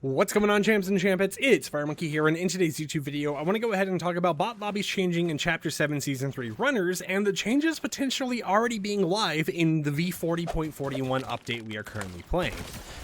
What's going on, champs and champets? It's FireMonkey here, and in today's YouTube video, I want to go ahead and talk about bot lobbies changing in Chapter 7 Season 3 runners, and the changes potentially already being live in the V40.41 update we are currently playing.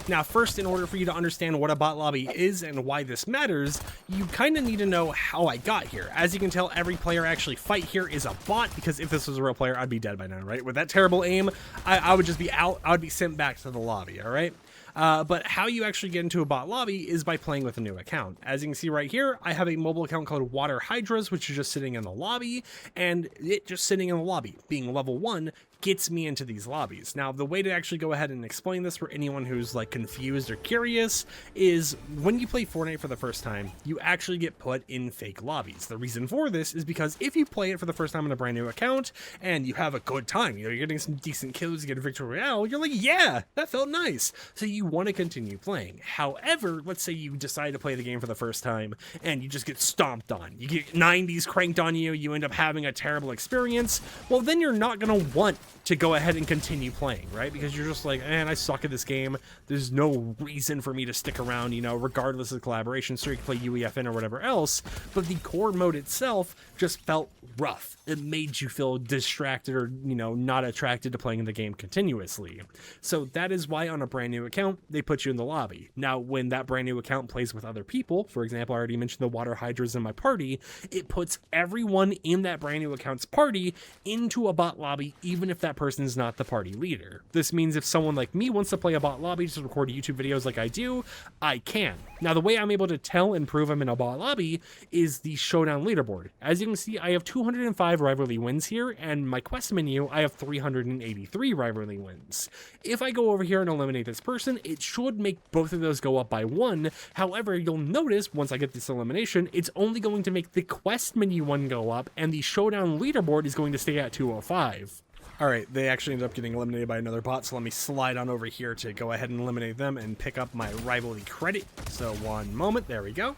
Now, first, in order for you to understand what a bot lobby is and why this matters, you kind of need to know how I got here. As you can tell, every player I actually fight here is a bot, because if this was a real player, I'd be dead by now, right? With that terrible aim, I would just be out. I would be sent back to the lobby, all right? But how you actually get into a bot lobby is by playing with a new account. As you can see right here, I have a mobile account called Water Hydras, which is just sitting in the lobby, and it just sitting in the lobby, being level 1, gets me into these lobbies. Now, the way to actually go ahead and explain this for anyone who's like confused or curious is when you play Fortnite for the first time, you actually get put in fake lobbies. The reason for this is because if you play it for the first time on a brand new account and you have a good time, you're getting some decent kills, you get a victory royale, you're like, yeah, that felt nice. So you want to continue playing. However, let's say you decide to play the game for the first time and you just get stomped on. You get 90s cranked on you, you end up having a terrible experience. Well, then you're not going to want to go ahead and continue playing, right? Because you're just like, man, I suck at this game. There's no reason for me to stick around, you know, regardless of collaboration. So you can play UEFN or whatever else, but the core mode itself just felt rough. It made you feel distracted or, you know, not attracted to playing the game continuously. So that is why on a brand new account, they put you in the lobby. Now, when that brand new account plays with other people, for example, I already mentioned the Water Hydras in my party, it puts everyone in that brand new account's party into a bot lobby, even if that person is not the party leader. This means if someone like me wants to play a bot lobby to record YouTube videos like I do, I can. Now, the way I'm able to tell and prove I'm in a bot lobby is the showdown leaderboard. As you can see, I have 205 rivalry wins here, and my quest menu, I have 383 rivalry wins. If I go over here and eliminate this person, it should make both of those go up by 1. However, you'll notice once I get this elimination, it's only going to make the quest menu one go up, and the showdown leaderboard is going to stay at 205. All right, they actually ended up getting eliminated by another bot, so let me slide on over here to go ahead and eliminate them and pick up my rivalry credit. So one moment, there we go.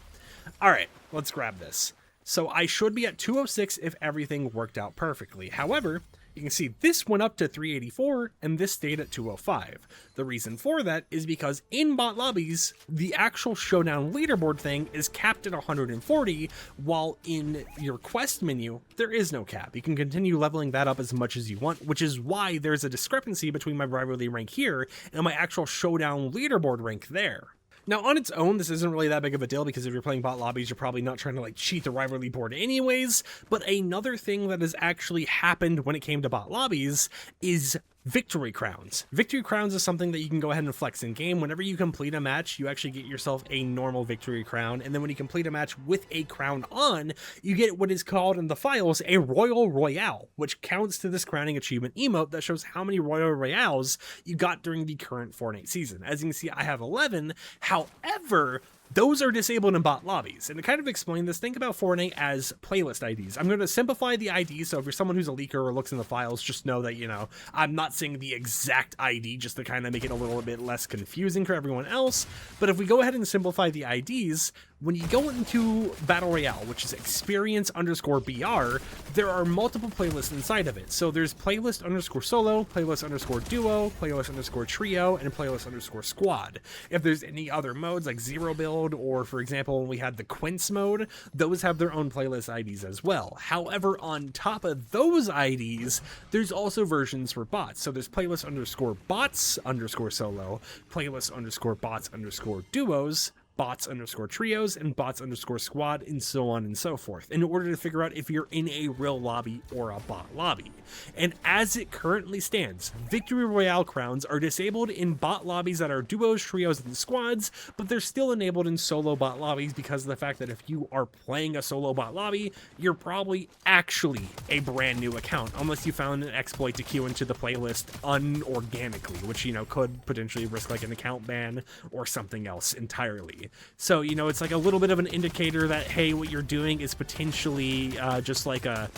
All right, let's grab this. So I should be at 206 if everything worked out perfectly. However, you can see this went up to 384 and this stayed at 205. The reason for that is because in bot lobbies, the actual showdown leaderboard thing is capped at 140, while in your quest menu, there is no cap. You can continue leveling that up as much as you want, which is why there's a discrepancy between my rivalry rank here and my actual showdown leaderboard rank there. Now, on its own, this isn't really that big of a deal because if you're playing bot lobbies, you're probably not trying to like cheat the rivalry board anyways. But another thing that has actually happened when it came to bot lobbies is victory crowns. Victory crowns is something that you can go ahead and flex in game. Whenever you complete a match, you actually get yourself a normal victory crown. And then when you complete a match with a crown on, you get what is called in the files a Royal Royale, which counts to this crowning achievement emote that shows how many Royal Royales you got during the current Fortnite season. As you can see, I have 11. However, those are disabled in bot lobbies. And to kind of explain this, think about Fortnite as playlist IDs. I'm going to simplify the ID, so if you're someone who's a leaker or looks in the files, just know that, you know, I'm not saying the exact ID just to kind of make it a little bit less confusing for everyone else. But if we go ahead and simplify the IDs, when you go into Battle Royale, which is experience_BR, there are multiple playlists inside of it. So there's playlist_solo, playlist_duo, playlist_trio, and playlist_squad. If there's any other modes like zero build, or for example, when we had the Quince mode, those have their own playlist IDs as well. However, on top of those IDs, there's also versions for bots. So there's playlist_bots_solo, playlist_bots_duos, bots_trios, and bots_squad, and so on and so forth, in order to figure out if you're in a real lobby or a bot lobby. And as it currently stands, Victory Royale crowns are disabled in bot lobbies that are duos, trios, and squads, but they're still enabled in solo bot lobbies because of the fact that if you are playing a solo bot lobby, you're probably actually a brand new account, unless you found an exploit to queue into the playlist unorganically, which, you know, could potentially risk like an account ban or something else entirely. So, you know, it's like a little bit of an indicator that, hey, what you're doing is potentially just like a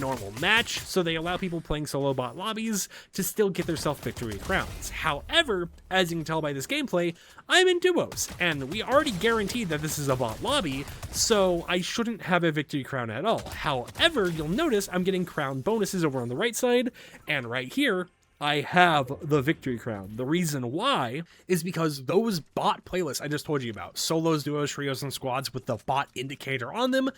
normal match. So they allow people playing solo bot lobbies to still get themselves victory crowns. However, as you can tell by this gameplay, I'm in duos, and we already guaranteed that this is a bot lobby, so I shouldn't have a victory crown at all. However, you'll notice I'm getting crown bonuses over on the right side, and right here, I have the victory crown. The reason why is because those bot playlists I just told you about, solos, duos, trios, and squads with the bot indicator on them,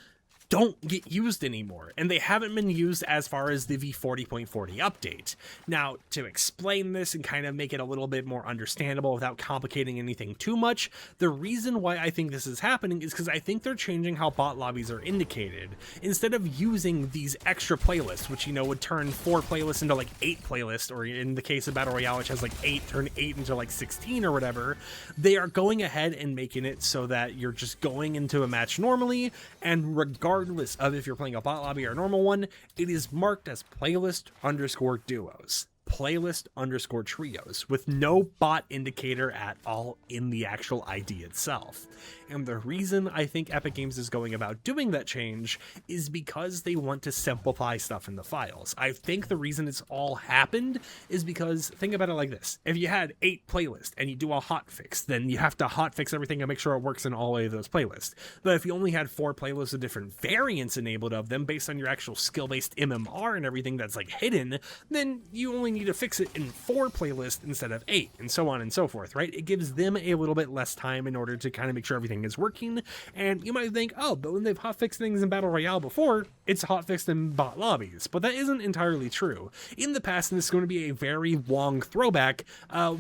don't get used anymore, and they haven't been used as far as the V40.40 update. Now, to explain this and kind of make it a little bit more understandable without complicating anything too much, the reason why I think this is happening is because I think they're changing how bot lobbies are indicated. Instead of using these extra playlists, which, you know, would turn 4 playlists into like 8 playlists, or in the case of Battle Royale, which has like 8, turn 8 into like 16 or whatever, they are going ahead and making it so that you're just going into a match normally, and regardless of if you're playing a bot lobby or a normal one, it is marked as playlist_duos, playlist_trios, with no bot indicator at all in the actual ID itself. And the reason I think Epic Games is going about doing that change is because they want to simplify stuff in the files. I think the reason it's all happened is because, think about it like this: if you had 8 playlists and you do a hotfix, then you have to hotfix everything and make sure it works in all 8 of those playlists. But if you only had 4 playlists with different variants enabled of them based on your actual skill-based MMR and everything that's like hidden, then you only need to fix it in 4 playlists instead of 8, and so on and so forth, right? It gives them a little bit less time in order to kind of make sure everything is working. And you might think, oh, but when they've hotfixed things in Battle Royale before, it's hotfixed in bot lobbies. But that isn't entirely true. In the past, and this is going to be a very long throwback,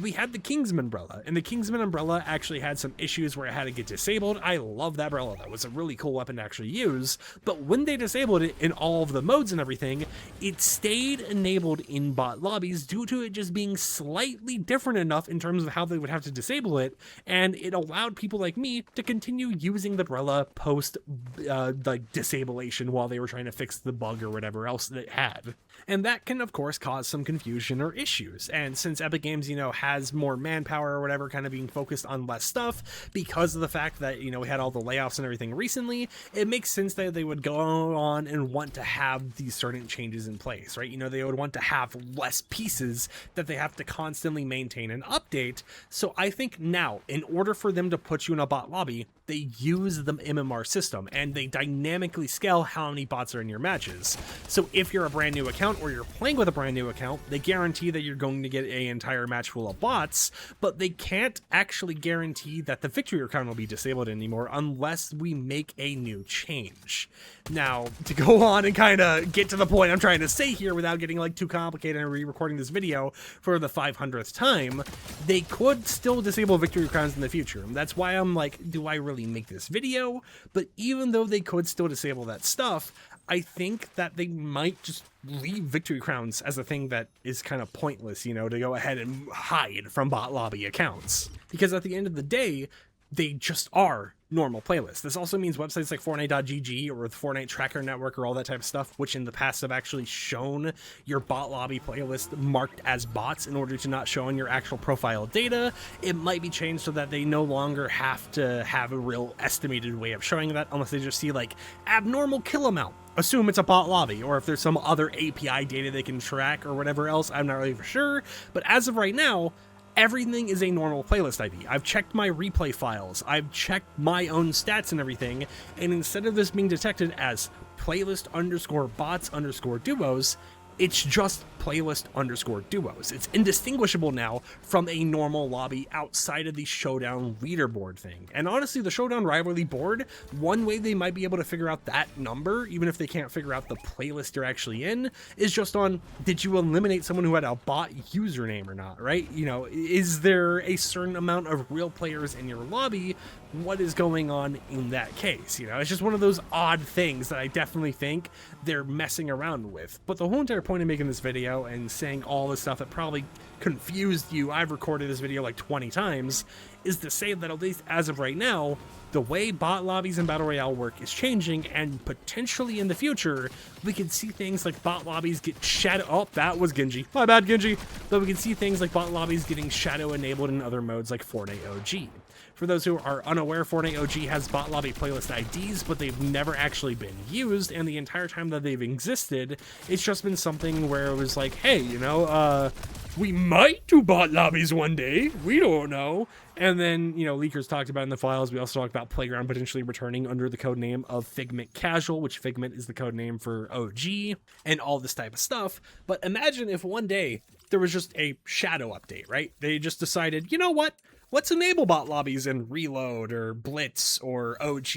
we had the Kingsman umbrella, and the Kingsman umbrella actually had some issues where it had to get disabled. I love that umbrella. That was a really cool weapon to actually use. But when they disabled it in all of the modes and everything, it stayed enabled in bot lobbies due to it just being slightly different enough in terms of how they would have to disable it, and it allowed people like me to continue using the umbrella post like disableation while they were trying to fix the bug or whatever else that it had. And that can, of course, cause some confusion or issues. And since Epic Games, you know, has more manpower or whatever, kind of being focused on less stuff because of the fact that, you know, we had all the layoffs and everything recently, it makes sense that they would go on and want to have these certain changes in place, right? You know, they would want to have less pieces that they have to constantly maintain and update. So I think now, in order for them to put you in a bot lobby, they use the MMR system and they dynamically scale how many bots are in your matches. So if you're a brand new account or you're playing with a brand new account, they guarantee that you're going to get an entire match full of bots, but they can't actually guarantee that the victory account will be disabled anymore unless we make a new change. Now, to go on and kind of get to the point I'm trying to say here without getting like too complicated and re-recording this video for the 500th time, they could still disable victory crowns in the future. That's why I'm like, do I really make this video? But even though they could still disable that stuff, I think that they might just leave victory crowns as a thing that is kind of pointless, you know, to go ahead and hide from bot lobby accounts. Because at the end of the day, they just are normal playlists. This also means websites like Fortnite.gg or the Fortnite Tracker Network or all that type of stuff, which in the past have actually shown your bot lobby playlist marked as bots in order to not show in your actual profile data. It might be changed so that they no longer have to have a real estimated way of showing that unless they just see like abnormal kill amount. Assume it's a bot lobby, or if there's some other API data they can track or whatever else, I'm not really for sure. But as of right now, everything is a normal playlist ID. I've checked my replay files, I've checked my own stats and everything, and instead of this being detected as playlist_bots_duos, it's just playlist_duos. It's indistinguishable now from a normal lobby outside of the Showdown leaderboard thing. And honestly, the Showdown rivalry board, one way they might be able to figure out that number, even if they can't figure out the playlist you're actually in, is just on, did you eliminate someone who had a bot username or not, right? You know, is there a certain amount of real players in your lobby? What is going on in that case? You know, it's just one of those odd things that I definitely think they're messing around with. But the whole entire point of making this video and saying all this stuff that probably confused you, I've recorded this video like 20 times, is to say that at least as of right now, the way bot lobbies and Battle Royale work is changing, and potentially in the future, we could see things like bot lobbies get shadow— oh, that was Genji. My bad, Genji. But we can see things like bot lobbies getting shadow enabled in other modes like Fortnite OG. For those who are unaware, Fortnite OG has bot lobby playlist IDs, but they've never actually been used, and the entire time that they've existed, it's just been something where it was like, hey, you know, we might do bot lobbies one day, we don't know. And then, you know, leakers talked about in the files. We also talked about Playground potentially returning under the code name of Figment Casual, which Figment is the code name for OG, and all this type of stuff. But imagine if one day there was just a shadow update, right? They just decided, you know what? Let's enable bot lobbies in Reload or Blitz or OG.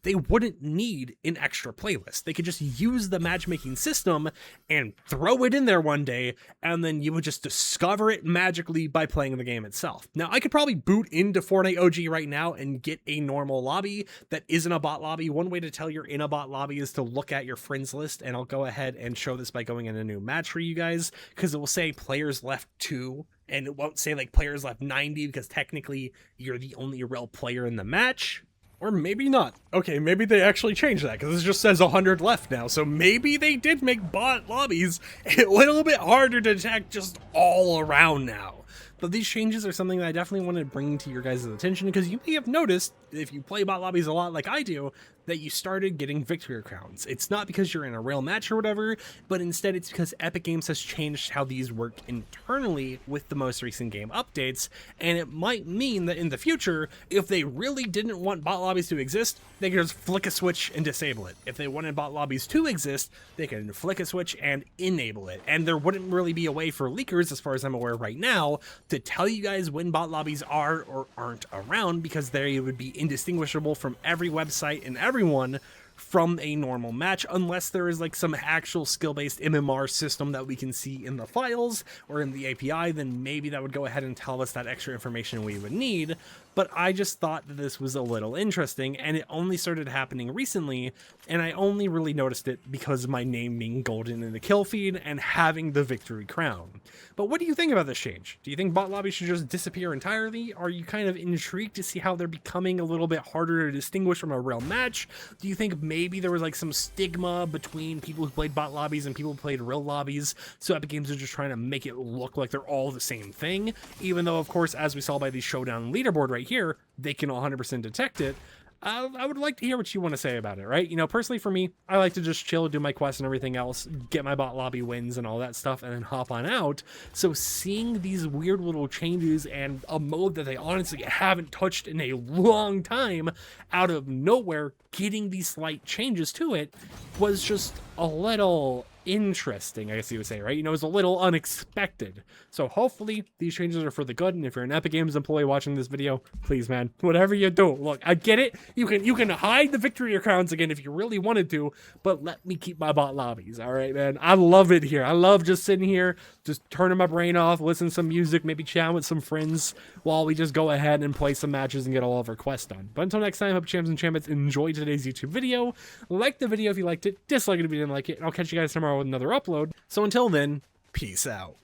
They wouldn't need an extra playlist. They could just use the matchmaking system and throw it in there one day, and then you would just discover it magically by playing the game itself. Now, I could probably boot into Fortnite OG right now and get a normal lobby that isn't a bot lobby. One way to tell you're in a bot lobby is to look at your friends list, and I'll go ahead and show this by going in a new match for you guys, because it will say players left 2. And it won't say like players left 90 because technically you're the only real player in the match. Or maybe not. Okay, maybe they actually changed that because it just says 100 left now. So maybe they did make bot lobbies a little bit harder to detect just all around now. But these changes are something that I definitely want to bring to your guys' attention, because you may have noticed, if you play bot lobbies a lot like I do, that you started getting victory crowns. It's not because you're in a real match or whatever, but instead it's because Epic Games has changed how these work internally with the most recent game updates, and it might mean that in the future, if they really didn't want bot lobbies to exist, they could just flick a switch and disable it. If they wanted bot lobbies to exist, they can flick a switch and enable it. And there wouldn't really be a way for leakers, as far as I'm aware right now, to tell you guys when bot lobbies are or aren't around, because they would be indistinguishable from every website and everyone from a normal match, unless there is like some actual skill-based MMR system that we can see in the files or in the API. Then maybe that would go ahead and tell us that extra information we would need. But I just thought that this was a little interesting, and it only started happening recently, and I only really noticed it because of my name being golden in the kill feed and having the victory crown. But what do you think about this change? Do you think bot lobbies should just disappear entirely? Are you kind of intrigued to see how they're becoming a little bit harder to distinguish from a real match? Do you think maybe there was like some stigma between people who played bot lobbies and people who played real lobbies, so Epic Games are just trying to make it look like they're all the same thing? Even though, of course, as we saw by the showdown leaderboard right here, they can 100% detect it. I would like to hear what you want to say about it, right? You know, personally for me, I like to just chill, do my quests and everything else, get my bot lobby wins and all that stuff, and then hop on out. So seeing these weird little changes and a mode that they honestly haven't touched in a long time out of nowhere, getting these slight changes to it was just a little interesting, I guess you would say, right? You know, it was a little unexpected. So hopefully these changes are for the good, and if you're an Epic Games employee watching this video, please, man, whatever you do, look, I get it. You can hide the victory crowns again if you really wanted to, but let me keep my bot lobbies, all right, man? I love it here. I love just sitting here, just turning my brain off, listening to some music, maybe chatting with some friends while we just go ahead and play some matches and get all of our quests done. But until next time, hope champs and champions enjoyed today's YouTube video. Like the video if you liked it, dislike it if you didn't like it, and I'll catch you guys tomorrow with another upload. So until then, peace out.